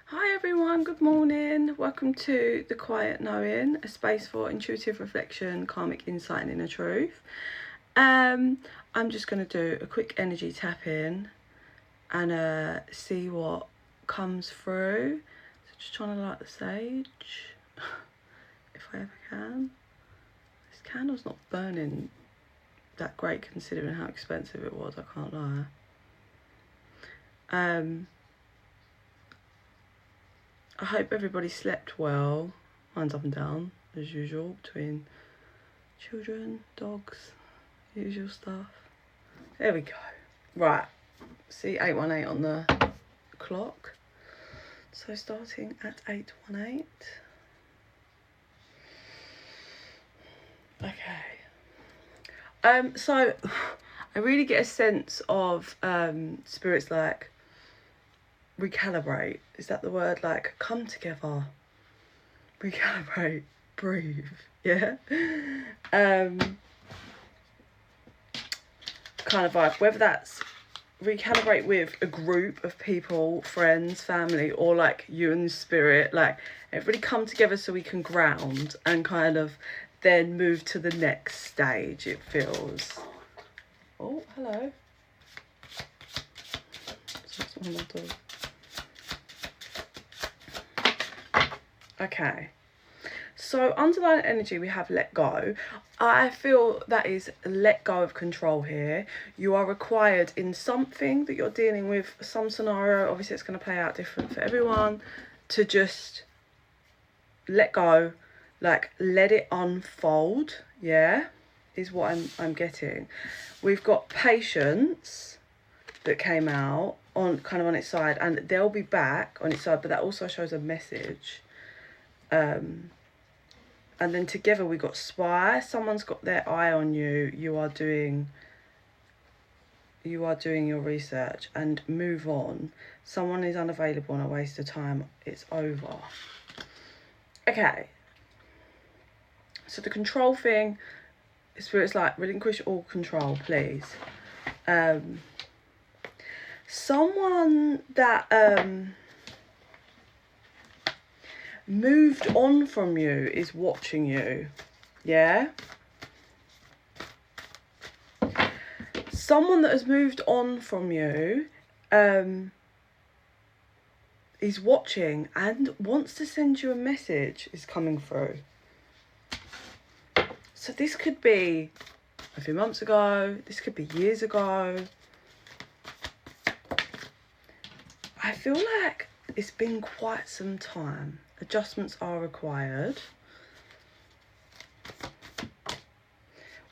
Hi everyone, good morning. Welcome to The Quiet Knowing, a space for intuitive reflection, karmic insight and inner truth. I'm just going to do a quick energy tap in and see what comes through. So just trying to light the sage, if I ever can. This candle's not burning that great considering how expensive it was, I can't lie. I hope everybody slept well. Mine's up and down, as usual, between children, dogs, usual stuff. There we go. Right, see 8:18 on the clock. So starting at 8:18. Okay. So I really get a sense of spirits like recalibrate. Is that the word? Like come together, recalibrate, breathe. Yeah. Kind of vibe. Whether that's recalibrate with a group of people, friends, family, or like you and the spirit, like everybody come together so we can ground and kind of then move to the next stage, it feels. Oh, hello. That's one of my dogs. Okay, so underlying energy we have let go. I feel that is let go of control here. You are required in something that you're dealing with, some scenario, obviously it's going to play out different for everyone, to just let go, like let it unfold, yeah, is what I'm getting. We've got patience that came out on kind of on its side, and they'll be back on its side, but that also shows a message. And then together we got spy. Someone's got their eye on you. You are doing your research, and move on. Someone is unavailable and a waste of time. It's over. Okay. So the control thing, spirit's like relinquish all control, please. Someone that moved on from you is watching you, yeah? Someone that has moved on from you is watching and wants to send you a message is coming through. So this could be a few months ago, this could be years ago. I feel like it's been quite some time. Adjustments are required.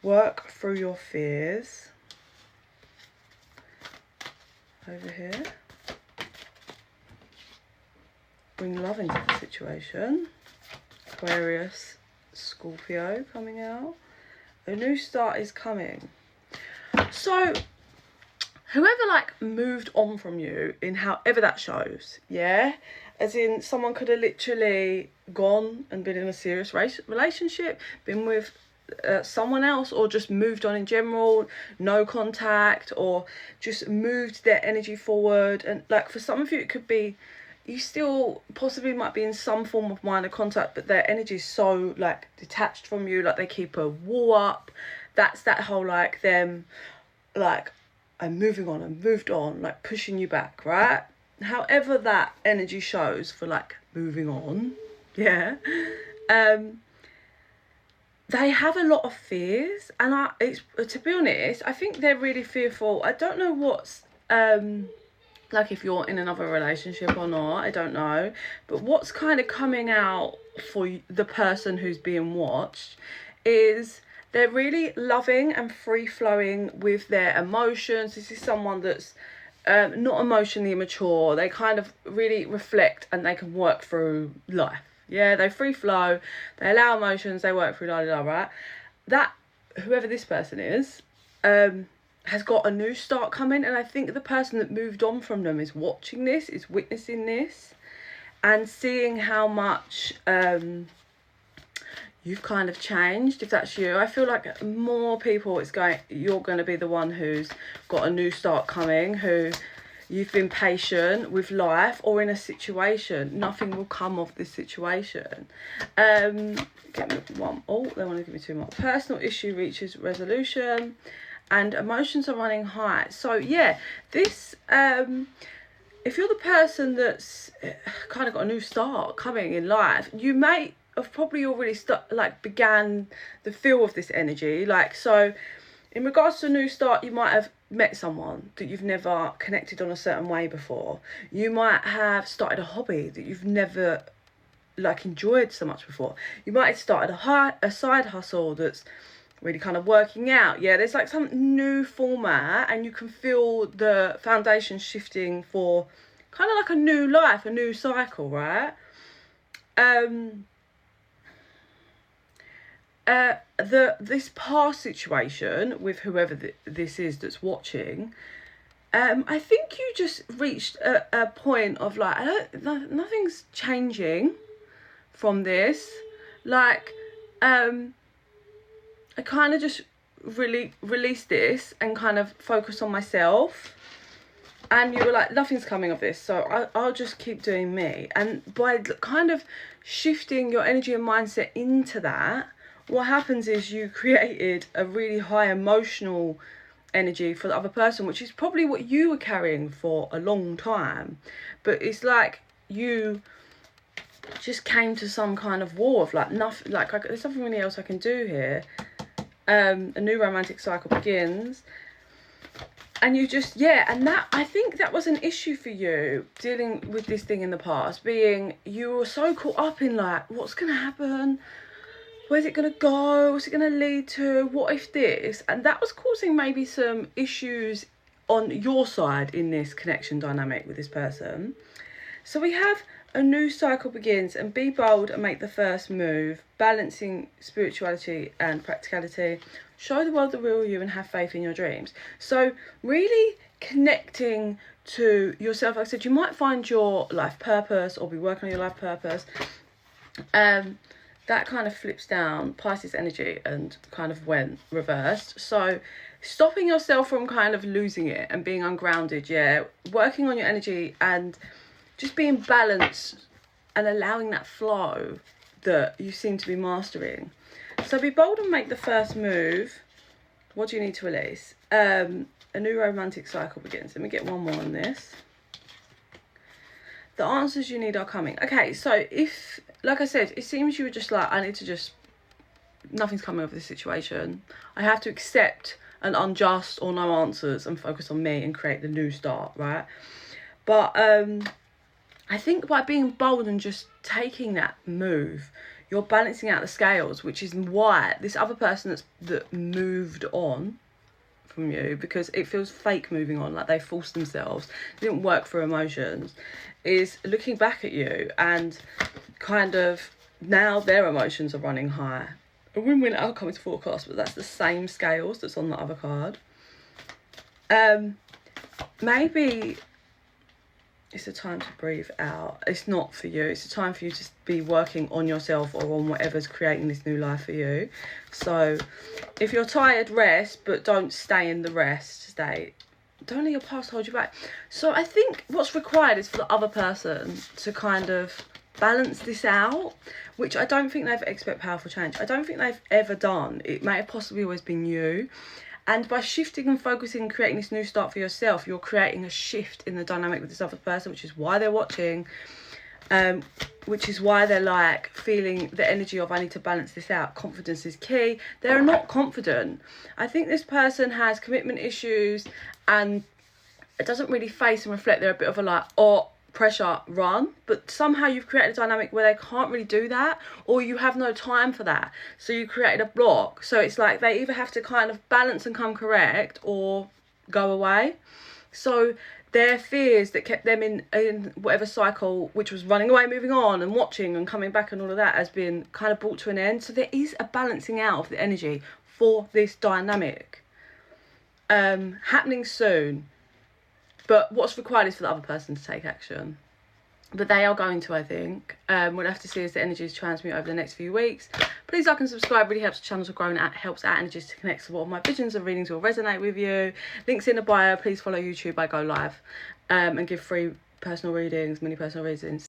Work through your fears. Over here. Bring love into the situation. Aquarius, Scorpio coming out. A new start is coming. So whoever like moved on from you in however that shows, yeah? As in someone could have literally gone and been in a serious relationship, been with someone else, or just moved on in general, no contact, or just moved their energy forward. And like for some of you it could be you still possibly might be in some form of minor contact, but their energy is so like detached from you, like they keep a wall up. That's that whole like them like I'm moving on, I'm moved on, like pushing you back, right? However that energy shows for like moving on, yeah. They have a lot of fears, and it's to be honest, I think they're really fearful. I don't know what's like if you're in another relationship or not, I don't know, but what's kind of coming out for the person who's being watched is they're really loving and free-flowing with their emotions. This is someone that's not emotionally immature. They kind of really reflect and they can work through life. Yeah, they free flow, they allow emotions, they work through right? That, whoever this person is, has got a new start coming, and I think the person that moved on from them is watching this, is witnessing this, and seeing how much you've kind of changed. If that's you, I feel like more people, you're going to be the one who's got a new start coming, who you've been patient with life or in a situation. Nothing will come of this situation. Get me one. Oh, they want to give me two more. Personal issue reaches resolution and emotions are running high. So yeah, this if you're the person that's kind of got a new start coming in life, you may have probably already began the feel of this energy. Like, so in regards to a new start, you might have met someone that you've never connected on a certain way before. You might have started a hobby that you've never enjoyed so much before. You might have started a side hustle that's really kind of working out. Yeah, there's like some new format and you can feel the foundation shifting for kind of like a new life, a new cycle, right? This past situation with whoever this is that's watching, I think you just reached a point of like, nothing's changing from this. Like, I kind of just really release this and kind of focus on myself. And you were like, nothing's coming of this, so I'll just keep doing me. And by kind of shifting your energy and mindset into that, what happens is you created a really high emotional energy for the other person, which is probably what you were carrying for a long time. But it's like you just came to some kind of wall of like, nothing, like there's nothing really else I can do here. A new romantic cycle begins. And you just, and that, I think that was an issue for you, dealing with this thing in the past, being, you were so caught up in like, what's going to happen? Where's it going to go? What's it going to lead to? What if this? And that was causing maybe some issues on your side in this connection dynamic with this person. So we have a new cycle begins, and be bold and make the first move, balancing spirituality and practicality. Show the world the real you and have faith in your dreams. So really connecting to yourself. Like I said, you might find your life purpose or be working on your life purpose. That kind of flips down Pisces energy and kind of went reversed. So stopping yourself from kind of losing it and being ungrounded, working on your energy and just being balanced and allowing that flow that you seem to be mastering. So be bold and make the first move. What do you need to release? A new romantic cycle begins. Let me get one more on this. The answers you need are coming. Okay, so if, like I said, it seems you were just like, I need to just, nothing's coming of this situation. I have to accept an unjust or no answers and focus on me and create the new start, right? But I think by being bold and just taking that move, you're balancing out the scales, which is why this other person that moved on from you, because it feels fake moving on, like they forced themselves, didn't work for emotions, is looking back at you and kind of now their emotions are running high. A win-win outcome is forecast, but that's the same scales that's on the other card. Maybe it's a time to breathe out. It's not for you. It's a time for you to be working on yourself or on whatever's creating this new life for you. So if you're tired, rest, but don't stay in the rest state. Don't let your past hold you back. So I think what's required is for the other person to kind of balance this out, which I don't think they've expect powerful change. I don't think they've ever done. It may have possibly always been you. And by shifting and focusing and creating this new start for yourself, you're creating a shift in the dynamic with this other person, which is why they're watching, which is why they're like feeling the energy of, I need to balance this out. Confidence is key. They're not confident. I think this person has commitment issues and it doesn't really face and reflect. They're a bit of a like, pressure run, but somehow you've created a dynamic where they can't really do that, or you have no time for that, so you created a block. So it's like they either have to kind of balance and come correct or go away. So their fears that kept them in whatever cycle, which was running away, moving on and watching and coming back and all of that, has been kind of brought to an end. So there is a balancing out of the energy for this dynamic happening soon. But what's required is for the other person to take action. but they are going to, I think. We'll have to see as the energies transmute over the next few weeks. Please like and subscribe, really helps the channel to grow and helps our energies to connect. So what my visions and readings will resonate with you. Links in the bio. Please follow YouTube. I go live and give free personal readings, mini personal readings